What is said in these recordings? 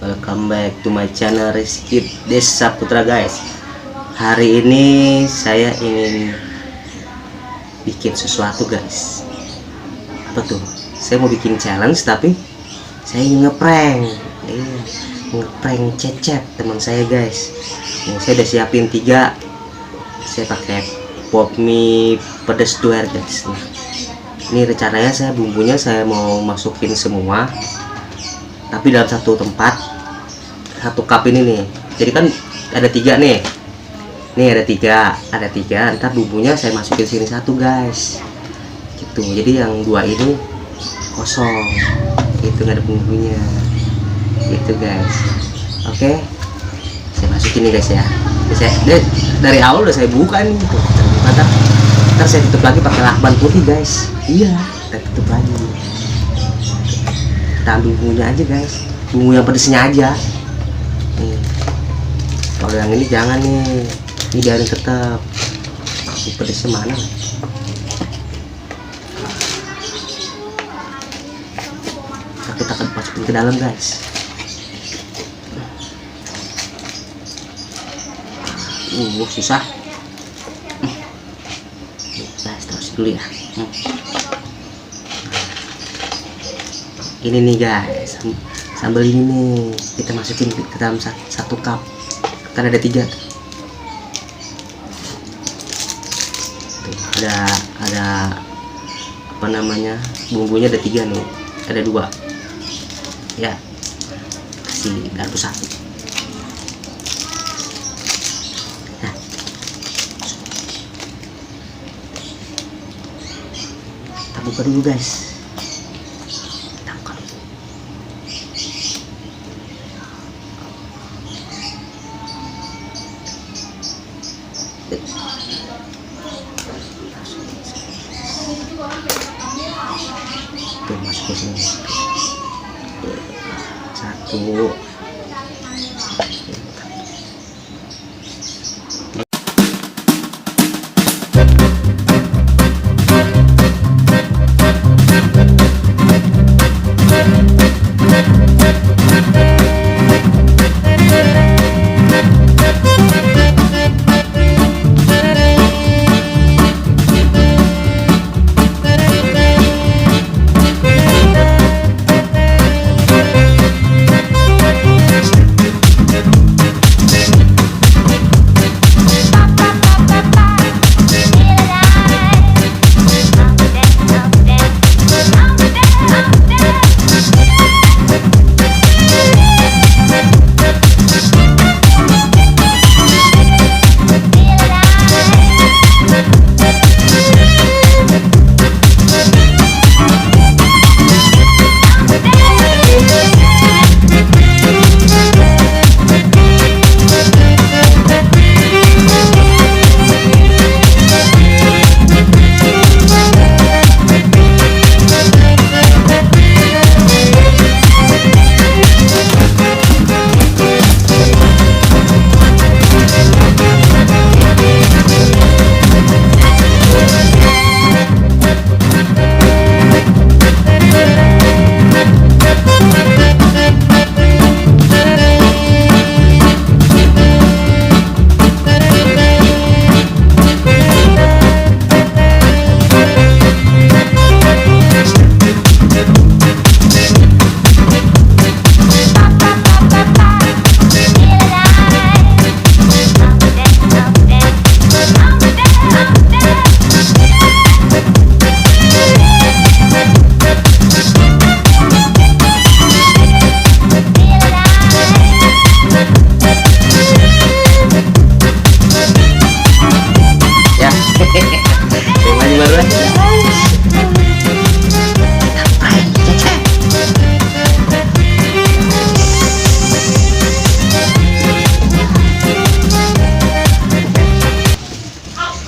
welcome back to my channel Rizky Desa Putra guys. Hari ini saya ingin bikin sesuatu guys. Apa tuh? Saya mau bikin challenge tapi saya ingin ngeprank. Ngeprank Cecep teman saya guys. Saya udah siapin 3. Saya pakai pop mie pedas duer guys. Ini rencananya saya bumbunya saya mau masukin semua, tapi dalam satu tempat, satu cup ini nih. Jadi kan ada 3 nih. Nih ada 3. Ntar bumbunya saya masukin sini satu guys. Gitu. Jadi yang 2 ini kosong. Itu nggak ada bumbunya. Gitu guys. Oke. Saya masukin nih guys ya. Dari awal udah saya buka nih. Ntar saya tutup lagi pakai lakban putih guys. Iya, kita tutup lagi. Kita ambil bumbunya aja guys, bumbu yang pedesnya aja nih. Kalau yang ini jangan nih, ini biarin tetap. Ini pedesnya mana? Kita akan masukin ke dalam guys. Susah. Guys, terus dulu ya. Ini nih guys, sambal ini nih kita masukin ke dalam satu cup. Kan ada 3. Tuh, ada apa namanya, bumbunya ada 3 nih, ada 2 ya, kasih garpu 1. Nah, kita buka dulu guys. Tuh, masuk ke sini. 1.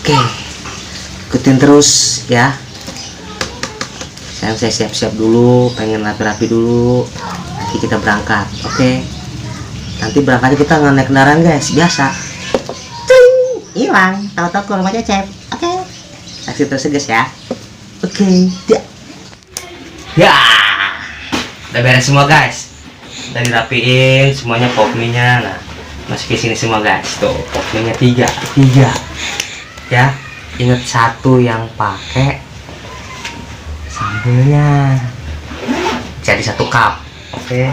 Oke, ikutin terus ya. Saya siap-siap dulu, pengen rapi-rapi dulu. Nanti kita berangkat, oke? Nanti berangkatnya kita nggak naik kendaraan guys, biasa. Hilang, tahu-tahu ke rumah Cecep. Oke, saksi terus guys ya. Oke, ya. Udah beres semua guys. dan dirapiin semuanya pop mie-nya. Nah, masukin sini semua guys. Tuh, pop mie-nya tiga ya. Ingat satu yang pakai sambelnya jadi 1 cup. Oke,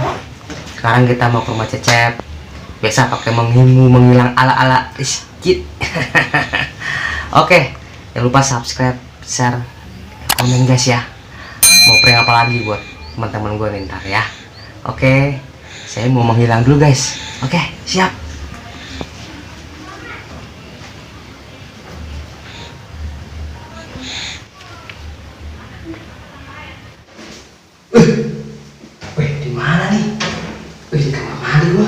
sekarang kita mau ke rumah Cecep. Biasa pakai menghilang ala-ala skit. Oke, jangan lupa subscribe, share, komen guys ya. Mau prank apa lagi buat teman-teman gue ntar ya. Oke, saya mau menghilang dulu guys. Oke, siap. Wih, di mana nih? Wih, di kamar mandi gua.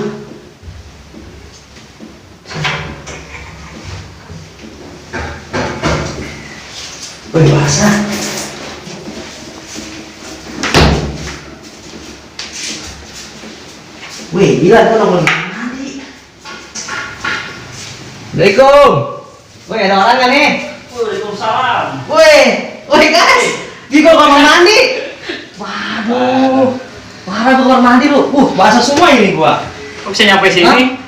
Wih, basah. Wih, gila gua nongol di kamar mandi. Assalamualaikum. Wih, ada orang nggak nih? Waalaikumsalam. Wih guys, di kamar mandi. Waduh, parah tuh kamar mandi lu. Basah semua ini gua. Kok bisa nyampe sini?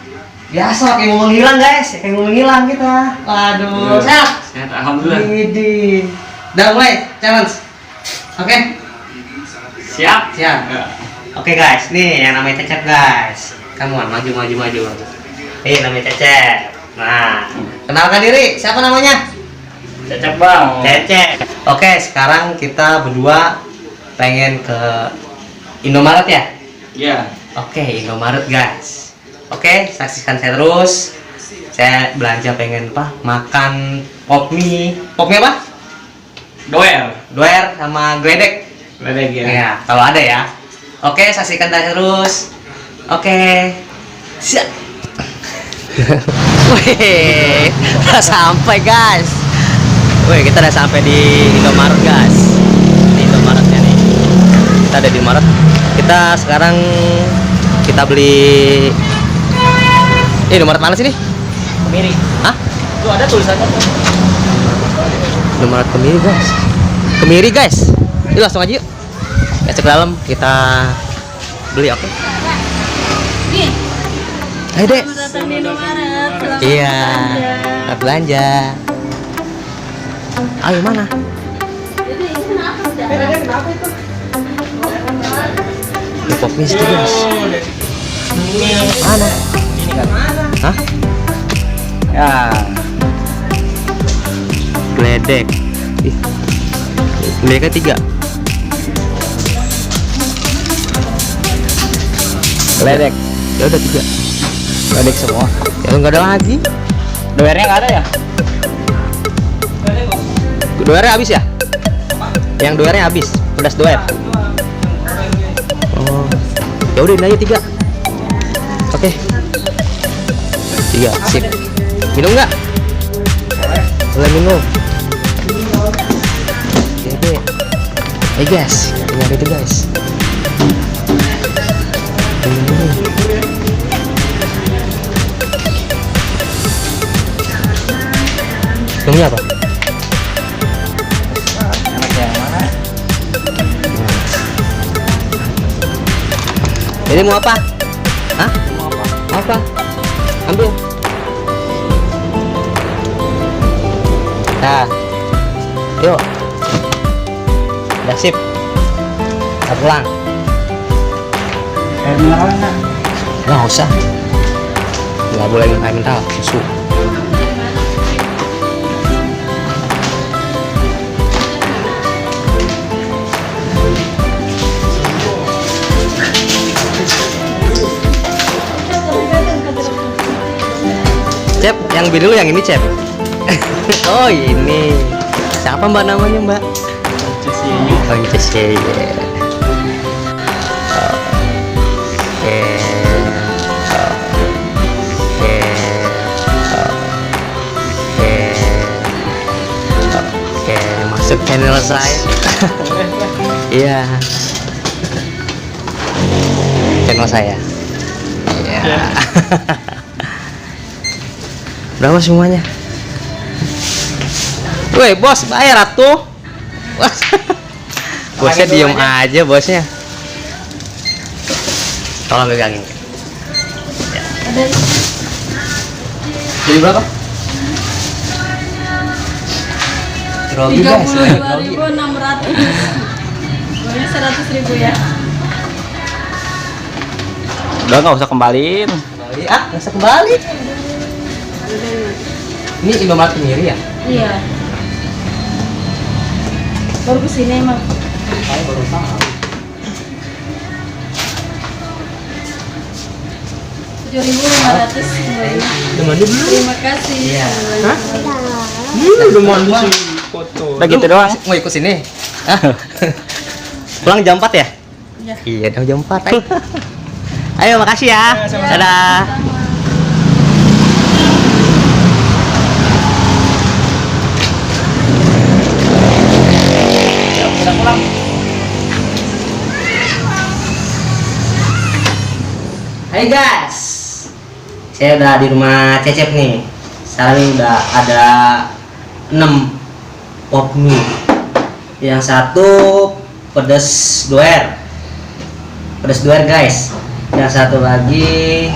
Biasa kayak mau menghilang guys, kayak mau menghilang kita. Waduh, sehat. Sehat, alhamdulillah. Widih. Udah mulai challenge. Oke? Siap? Siap. Oke guys, nih yang namanya Cecep guys. Kamu maju. Namanya Cecep. Nah, kenalkan diri. Siapa namanya? Cecep bang. Cecep. Oke, sekarang kita berdua pengen ke Indomaret ya? Iya. Oke, Indomaret guys. Oke, saksikan saya terus. Saya belanja pengen apa? Makan pop mie. Pop mie apa? Doer sama gledek. Ledek ya. Ya, kalau ada ya. Oke, saksikan saya terus. Oke. Siap. Wih, udah sampai guys. Wih, kita udah sampai di Indomaret guys. Di Indomaretnya nih. Kita ada di Indomaret. Kita sekarang kita beli. Indomaret mana sih nih? Kemiri. Hah? Tuh ada tulisannya. Indomaret Kemiri guys. Kemiri guys. Yuk langsung aja yuk. Ya, cek dalam kita beli oke. Ayo dek. Datang di Indomaret. Selamat Iya. belanja. Kita belanja. Ayo mana? Jadi ini kenapa sih? Ini pop mie sih, guys. Mana? Ini kan. Hah? Ya. Gledek. Ih. Mereka 3. Ledek. Ya udah 3. Ledek semua. Ya nggak ada lagi. Doernya nggak ada ya? Doernya habis ya? Yang doernya habis. Pedas doer. Oh. Ya udah ini aja 3. Oke. 3 sip. Minum nggak? Boleh minum. Oke deh. Guys, ini itu guys. Minumnya apa? Enak yang mana? Jadi mau apa? Hah? Mau apa? Apa? Ambil. Nah, yuk. Udah sip. Kita pulang. Air mineral nggak? Nggak usah. Nggak boleh minum air mineral, susu. Cep, yang biru yang ini Cep. Oh ini. Siapa mbak namanya mbak? Cesinya. Oh ini Ceci. Oke. Oke. Oke. Masuk channel saya. Iya. Channel saya. Iya. Berapa semuanya? Woi bos, bayar atuh. Bosnya diem aja bosnya. Tolong pegangin. Ada Jadi berapa? Grogi guys. 32.600. Boleh 100.000 ya. Udah nggak usah kembaliin. Kembali, nggak usah kembali. Ini Indomaret sendiri ya? Iya. Baru kesini emang. Saya baru tahu. 7.500 kembali. Udah mandi belum? Terima kasih. Iya. Hah? Udah mandi sih foto. Udah gitu doang. Mau ikut sini? Hah? Pulang jam 4 ya? Iya. Iya, udah jam 4. Ayo. Ayo, makasih ya. Dadah. Udah pulang. Hai guys, saya udah di rumah Cecep nih. Sekarang ini udah ada 6 pop mie. Yang satu pedas doer guys. Yang satu lagi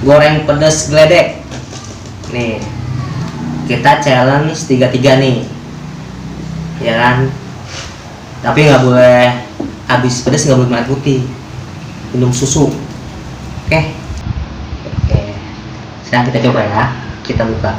goreng pedas geledek. Nih, kita challenge 3-3 nih, ya kan? Tapi nggak boleh habis pedas, nggak boleh minum air putih, minum susu. Oke. Sekarang kita coba ya. Kita buka.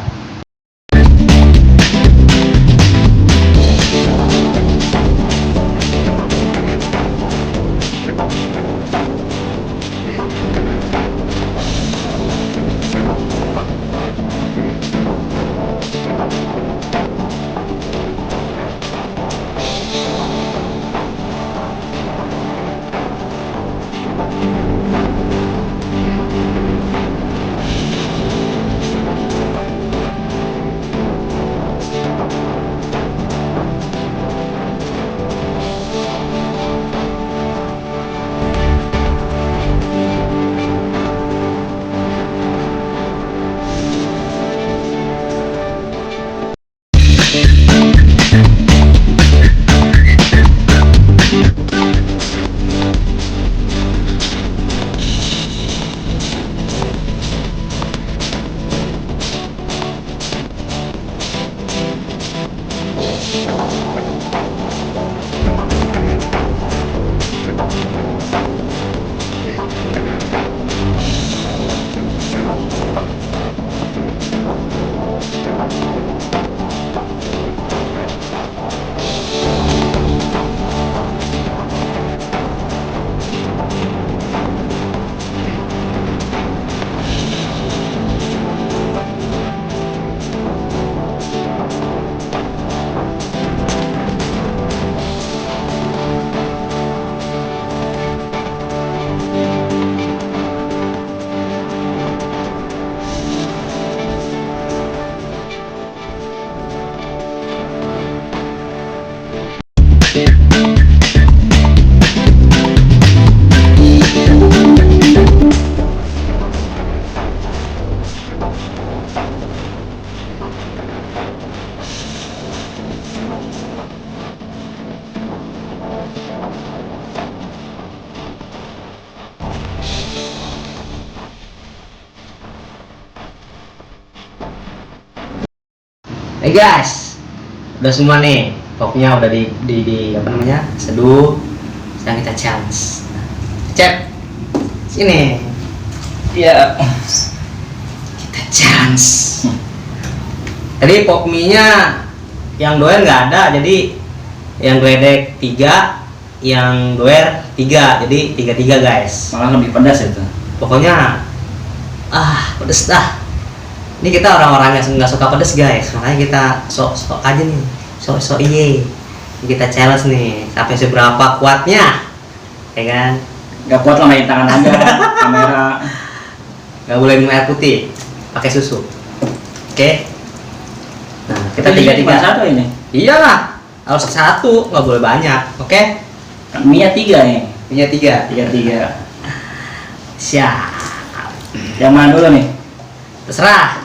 Hey guys, udah semua nih, popnya udah di apa namanya, seduh. Sekarang kita challenge. Cep, sini. Iya. Kita challenge. Tadi pop mie-nya yang doer nggak ada, jadi yang geledek 3, yang doer 3, jadi 3-3 guys. Malah lebih pedas itu. Pokoknya pedes dah. Ini kita orang-orang yang nggak suka pedes guys, makanya kita sok aja nih, sok iye. Kita challenge nih, sampai seberapa kuatnya, ya kan? Gak kuat lah, main tangan aja. Kamera. Nggak boleh minum air putih, pakai susu. Oke? Nah, kita Ini cuma 3-3. satu ini. Iyalah, harus 1, nggak boleh banyak. Oke? Mie 3 nih. Punya 3. 3-3. Siap. Yang mana dulu nih? Terserah.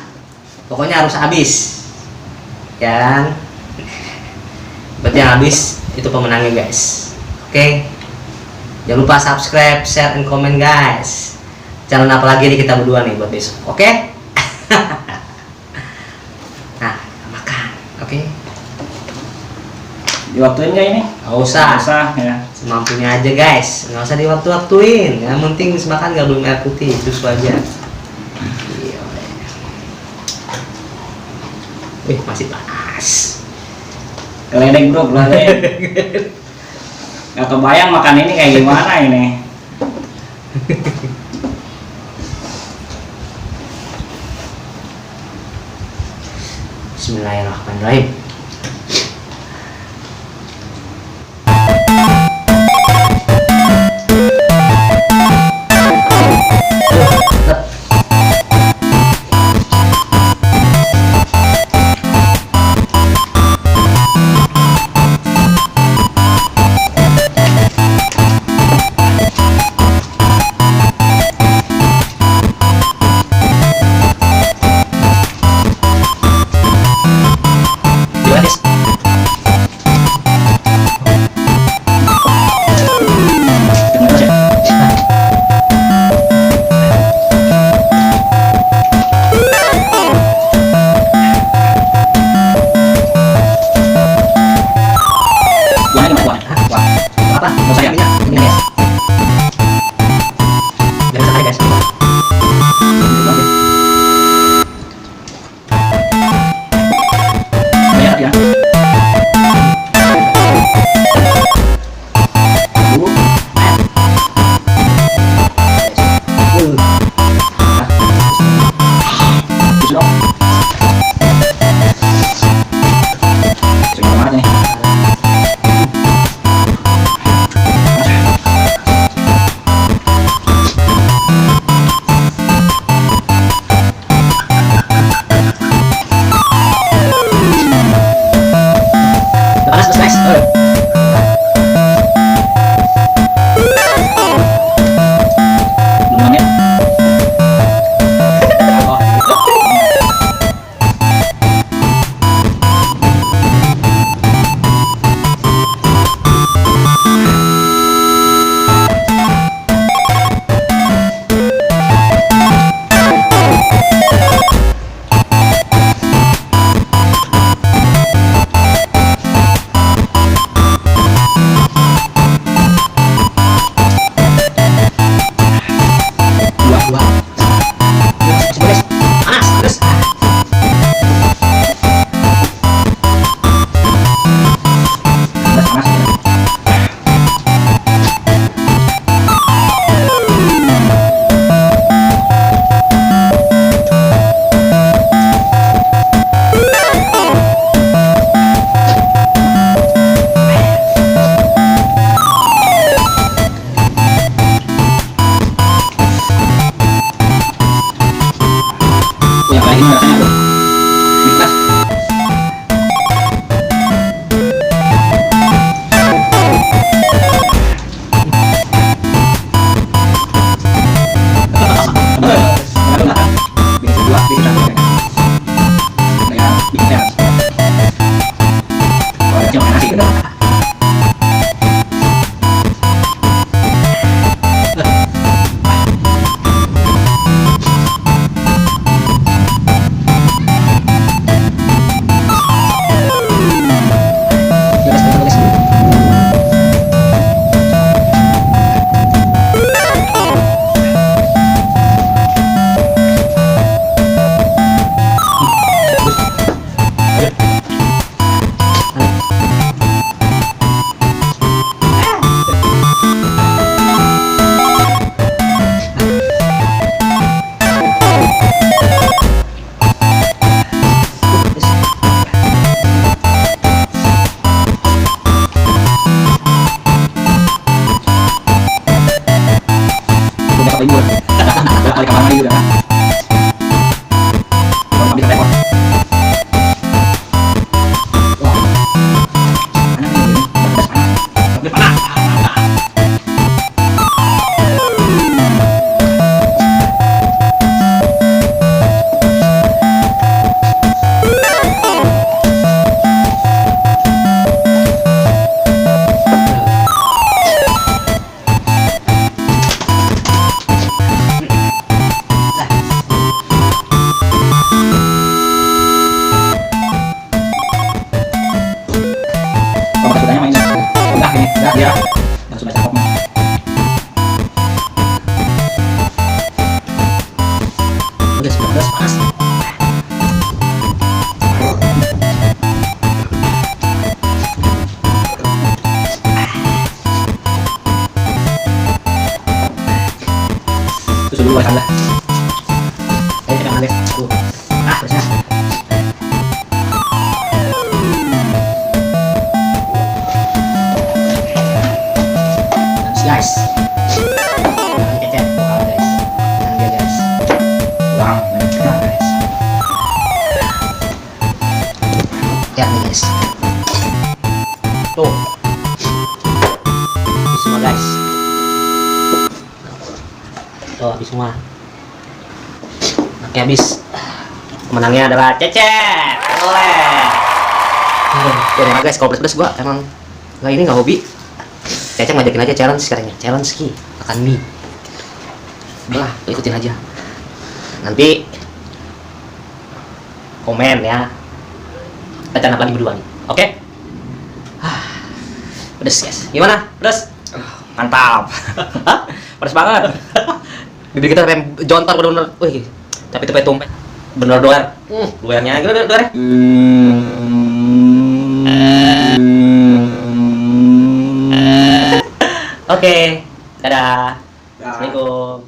Pokoknya harus habis. Ya kan? Berarti yang habis itu pemenangnya guys. Oke. Jangan lupa subscribe, share, and comment guys. Channel apa lagi nih kita berdua nih buat besok, oke? Nah, makan, oke? Diwaktuin nggak ini? Nggak usah, Nggak usah ya. semampunya aja guys, nggak usah diwaktu-waktuin. Yang penting makan nggak belum air putih, susu aja. Iya. Wih, masih panas. Geledek bro, geledek. Gak kebayang makan ini kayak gimana ini. Bismillahirrahmanirrahim. Ayo kita ambil. Bisa. Guys. Cecep, bukan guys. Tenang dia guys. Uang banyak guys. Lihat nih guys. Tuh. Habis semua guys. Tuh habis semua. Oke habis. Pemenangnya adalah Cecep. Oleh. Ya guys, kalau pedes gua emang nggak ini nggak hobi. Cecep ngajakin aja challenge sekarang ya. Challenge ki makan mie. Udah, ikutin aja. Nanti komen ya. Kita channel lagi berdua nih. Oke? Pedes guys. Gimana? Pedes? Mantap. Hah? Pedes banget. Bibir kita sampai jontor bener-bener. Wih, tapi itu tumpah. Bener doer. Doernya gitu doer. Oke. Dadah. Assalamualaikum.